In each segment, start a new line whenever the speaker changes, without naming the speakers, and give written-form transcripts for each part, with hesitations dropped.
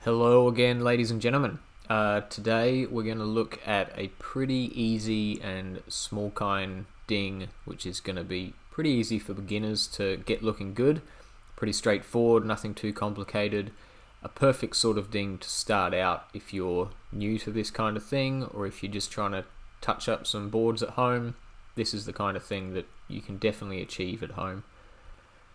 Hello again, ladies and gentlemen. Today we're going to look at a pretty easy and small kind ding, which is going to be pretty easy for beginners to get looking good. Pretty straightforward, nothing too complicated. A perfect sort of ding to start out if you're new to this kind of thing, or if you're just trying to touch up some boards at home. This is the kind of thing that you can definitely achieve at home.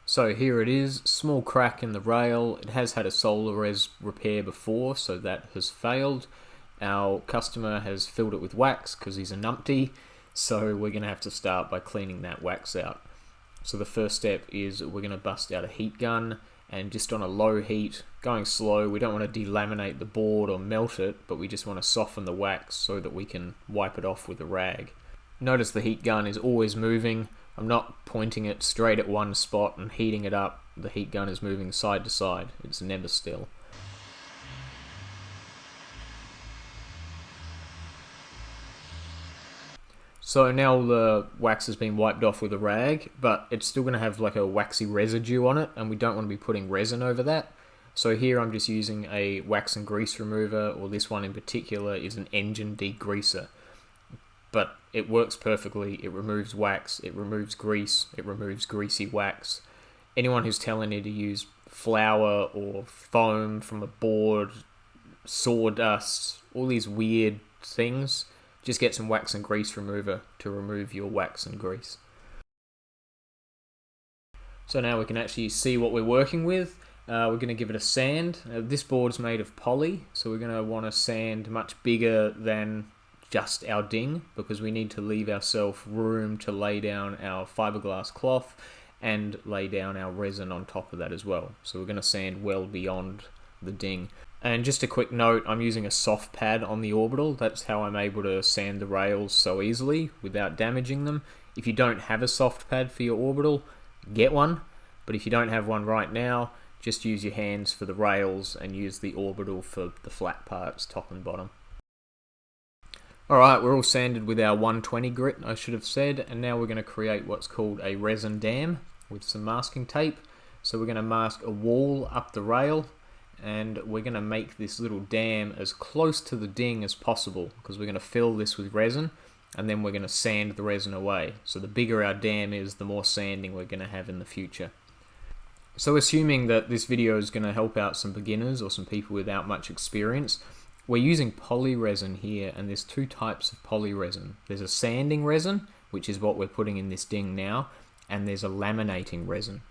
So here it is, small crack in the rail. It has had a solar res repair before, so that has failed. Our customer has filled it with wax because he's a numpty, so we're going to have to start by cleaning that wax out. So the first step is we're going to bust out a heat gun, and just on a low heat, going slow. We don't want to delaminate the board or melt it, but we just want to soften the wax so that we can wipe it off with a rag. Notice the heat gun is always moving. I'm not pointing it straight at one spot and heating it up. The heat gun is moving side to side. It's never still. So now the wax has been wiped off with a rag, but it's still going to have like a waxy residue on it, and we don't want to be putting resin over that. So here I'm just using a wax and grease remover, or this one in particular is an engine degreaser. But it works perfectly. It removes wax, it removes grease, it removes greasy wax. Anyone who's telling you to use flour or foam from a board, sawdust, all these weird things, just get some wax and grease remover to remove your wax and grease. So now we can actually see what we're working with. We're going to give it a sand. This board's made of poly, so we're going to want a sand much bigger than just our ding, because we need to leave ourselves room to lay down our fiberglass cloth and lay down our resin on top of that as well. So we're going to sand well beyond the ding. And just a quick note, I'm using a soft pad on the orbital. That's how I'm able to sand the rails so easily without damaging them. If you don't have a soft pad for your orbital, get one. But if you don't have one right now, just use your hands for the rails and use the orbital for the flat parts, top and bottom. Alright, we're all sanded with our 120 grit, I should have said, and now we're going to create what's called a resin dam with some masking tape. So we're going to mask a wall up the rail, and we're going to make this little dam as close to the ding as possible, because we're going to fill this with resin, and then we're going to sand the resin away. So the bigger our dam is, the more sanding we're going to have in the future. So assuming that this video is going to help out some beginners or some people without much experience, we're using poly resin here, and there's two types of poly resin. There's a sanding resin, which is what we're putting in this ding now, and there's a laminating resin.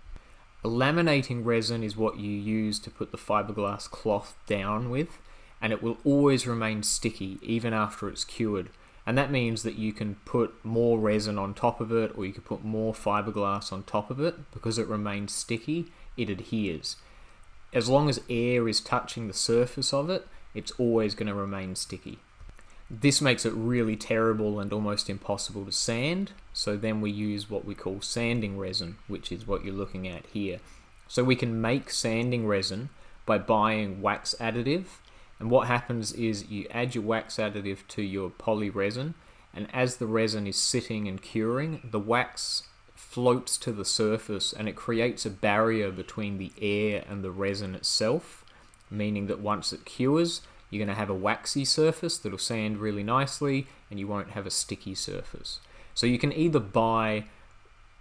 A laminating resin is what you use to put the fiberglass cloth down with, and it will always remain sticky even after it's cured. And that means that you can put more resin on top of it, or you can put more fiberglass on top of it. Because it remains sticky, it adheres. As long as air is touching the surface of it, it's always going to remain sticky. This makes it really terrible and almost impossible to sand, so then we use what we call sanding resin, which is what you're looking at here. So we can make sanding resin by buying wax additive, and what happens is you add your wax additive to your poly resin, and as the resin is sitting and curing, the wax floats to the surface and it creates a barrier between the air and the resin itself, meaning that once it cures, you're going to have a waxy surface that'll sand really nicely, and you won't have a sticky surface. So you can either buy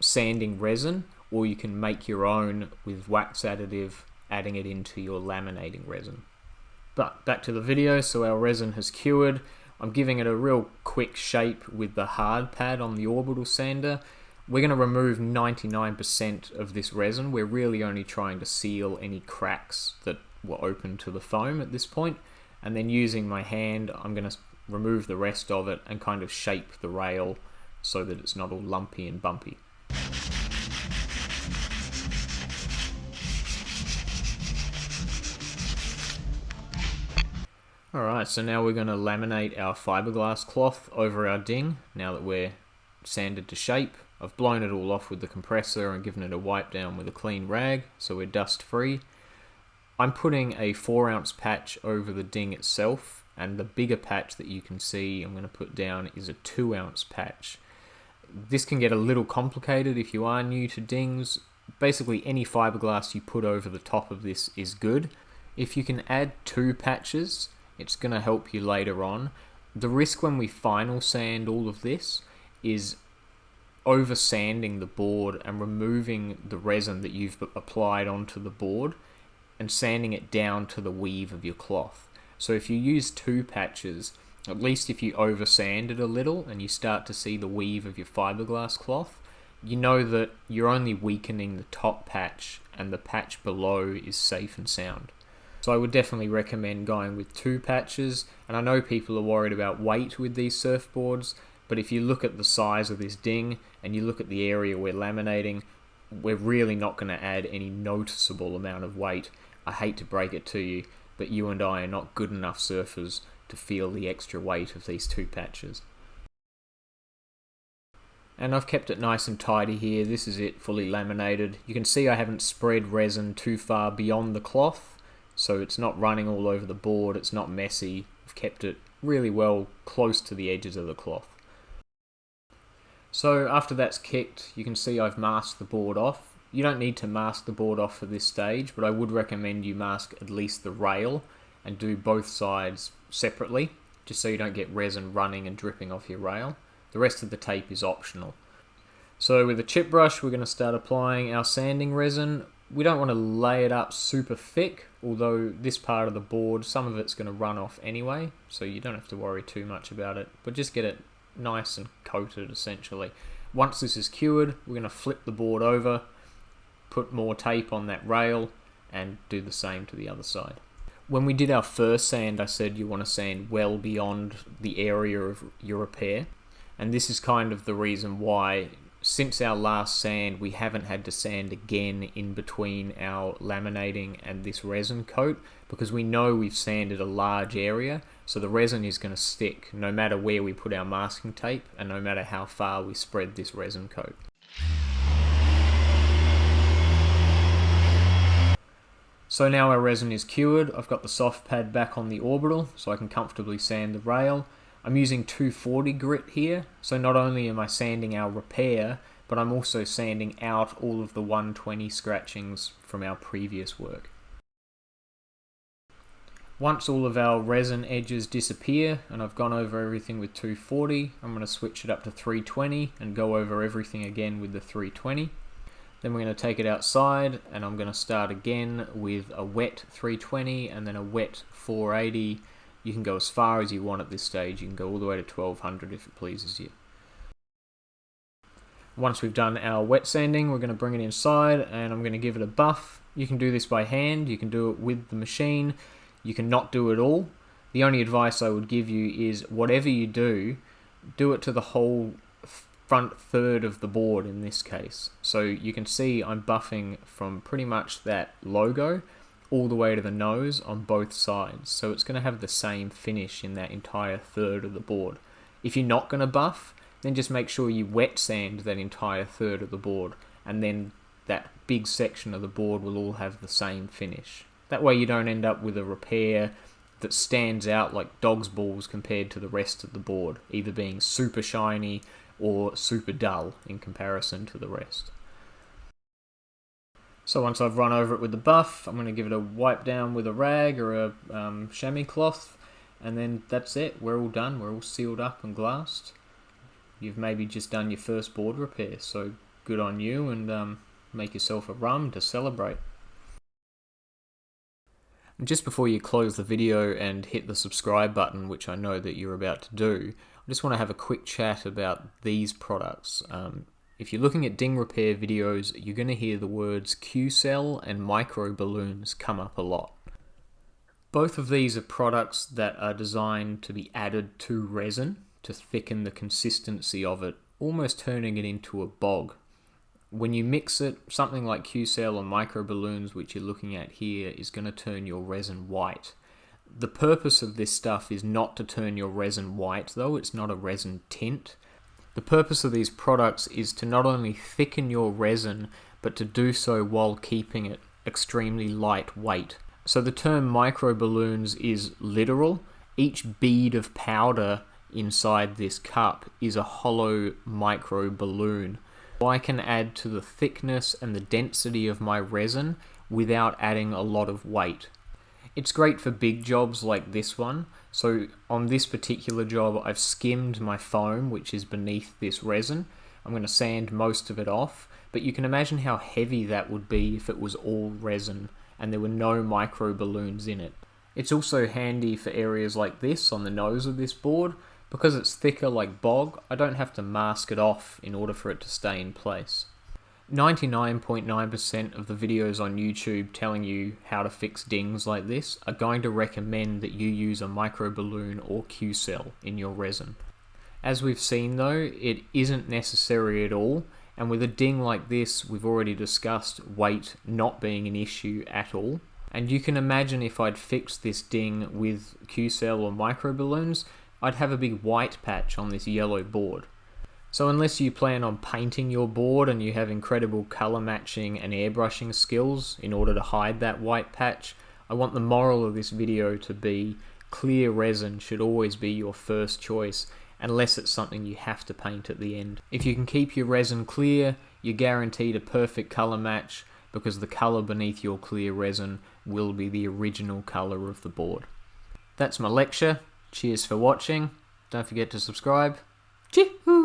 sanding resin, or you can make your own with wax additive, adding it into your laminating resin. But back to the video, so our resin has cured. I'm giving it a real quick shape with the hard pad on the orbital sander. We're going to remove 99% of this resin. We're really only trying to seal any cracks that were open to the foam at this point, and then using my hand I'm going to remove the rest of it and kind of shape the rail so that it's not all lumpy and bumpy. Alright, so now we're going to laminate our fiberglass cloth over our ding now that we're sanded to shape. I've blown it all off with the compressor and given it a wipe down with a clean rag so we're dust free. I'm putting a 4-ounce patch over the ding itself, and the bigger patch that you can see I'm going to put down is a 2-ounce patch. This can get a little complicated if you are new to dings. Basically any fiberglass you put over the top of this is good. If you can add 2 patches, it's going to help you later on. The risk when we final sand all of this is over sanding the board and removing the resin that you've applied onto the board and sanding it down to the weave of your cloth. So if you use 2 patches, at least if you over sand it a little and you start to see the weave of your fiberglass cloth, you know that you're only weakening the top patch and the patch below is safe and sound. So I would definitely recommend going with 2 patches, and I know people are worried about weight with these surfboards, but if you look at the size of this ding and you look at the area we're laminating, we're really not going to add any noticeable amount of weight. I hate to break it to you, but you and I are not good enough surfers to feel the extra weight of these 2 patches. And I've kept it nice and tidy here. This is it, fully laminated. You can see I haven't spread resin too far beyond the cloth, so it's not running all over the board, it's not messy. I've kept it really well close to the edges of the cloth. So after that's kicked, you can see I've masked the board off. You don't need to mask the board off for this stage, but I would recommend you mask at least the rail and do both sides separately, just so you don't get resin running and dripping off your rail. The rest of the tape is optional. So with a chip brush, we're going to start applying our sanding resin. We don't want to lay it up super thick, although this part of the board, some of it's going to run off anyway, so you don't have to worry too much about it, but just get it nice and coated essentially. Once this is cured, we're going to flip the board over, put more tape on that rail, and do the same to the other side. When we did our first sand, I said you want to sand well beyond the area of your repair, and this is kind of the reason why since our last sand we haven't had to sand again in between our laminating and this resin coat, because we know we've sanded a large area, so the resin is going to stick no matter where we put our masking tape and no matter how far we spread this resin coat. So now our resin is cured. I've got the soft pad back on the orbital so I can comfortably sand the rail. I'm using 240 grit here, so not only am I sanding our repair, but I'm also sanding out all of the 120 scratchings from our previous work. Once all of our resin edges disappear and I've gone over everything with 240, I'm going to switch it up to 320 and go over everything again with the 320. Then we're going to take it outside and I'm going to start again with a wet 320 and then a wet 480. You can go as far as you want at this stage. You can go all the way to 1200 if it pleases you. Once we've done our wet sanding, we're going to bring it inside and I'm going to give it a buff. You can do this by hand, you can do it with the machine, you can not do it all. The only advice I would give you is whatever you do, do it to the whole front third of the board in this case. So you can see I'm buffing from pretty much that logo all the way to the nose on both sides. So it's going to have the same finish in that entire third of the board. If you're not going to buff, then just make sure you wet sand that entire third of the board, and then that big section of the board will all have the same finish. That way you don't end up with a repair that stands out like dog's balls compared to the rest of the board, either being super shiny or super dull in comparison to the rest. So once I've run over it with the buff, I'm going to give it a wipe down with a rag or a chamois cloth, and then that's it. We're all done. We're all sealed up and glassed. You've maybe just done your first board repair, so good on you, and make yourself a rum to celebrate. And just before you close the video and hit the subscribe button, which I know that you're about to do, I just want to have a quick chat about these products. If you're looking at ding repair videos, you're going to hear the words Q-cell and micro balloons come up a lot. Both of these are products that are designed to be added to resin to thicken the consistency of it, almost turning it into a bog. When you mix it, something like Q-cell or micro balloons, which you're looking at here, is going to turn your resin white. The purpose of this stuff is not to turn your resin white though, it's not a resin tint. The purpose of these products is to not only thicken your resin, but to do so while keeping it extremely lightweight. So the term micro balloons is literal. Each bead of powder inside this cup is a hollow micro balloon. I can add to the thickness and the density of my resin without adding a lot of weight. It's great for big jobs like this one. So on this particular job, I've skimmed my foam, which is beneath this resin. I'm going to sand most of it off, but you can imagine how heavy that would be if it was all resin and there were no micro balloons in it. It's also handy for areas like this on the nose of this board. Because it's thicker like bog, I don't have to mask it off in order for it to stay in place. 99.9% of the videos on YouTube telling you how to fix dings like this are going to recommend that you use a micro balloon or Q-cell in your resin. As we've seen though, it isn't necessary at all, and with a ding like this, we've already discussed weight not being an issue at all. And you can imagine if I'd fixed this ding with Q-cell or micro balloons, I'd have a big white patch on this yellow board. So unless you plan on painting your board and you have incredible color matching and airbrushing skills in order to hide that white patch, I want the moral of this video to be clear resin should always be your first choice unless it's something you have to paint at the end. If you can keep your resin clear, you're guaranteed a perfect color match because the color beneath your clear resin will be the original color of the board. That's my lecture. Cheers for watching. Don't forget to subscribe. Chee-hoo!